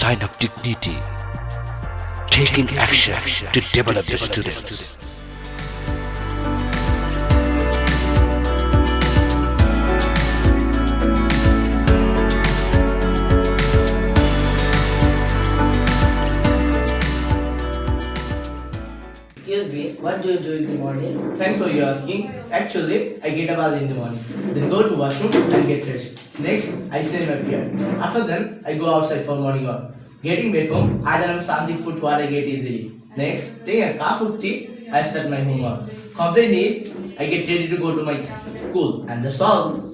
sign of dignity, taking action to develop the students. Excuse me, what do you do in the morning? Thanks for your asking. Actually, I get up early in the morning, then go to washroom and get fresh. Next, I say my prayer. After then, I go outside for morning walk. Getting back home, I then have something food what I get easily. Next, take a cup of tea, I start my homework. Complete it, I get ready to go to my school, and that's all.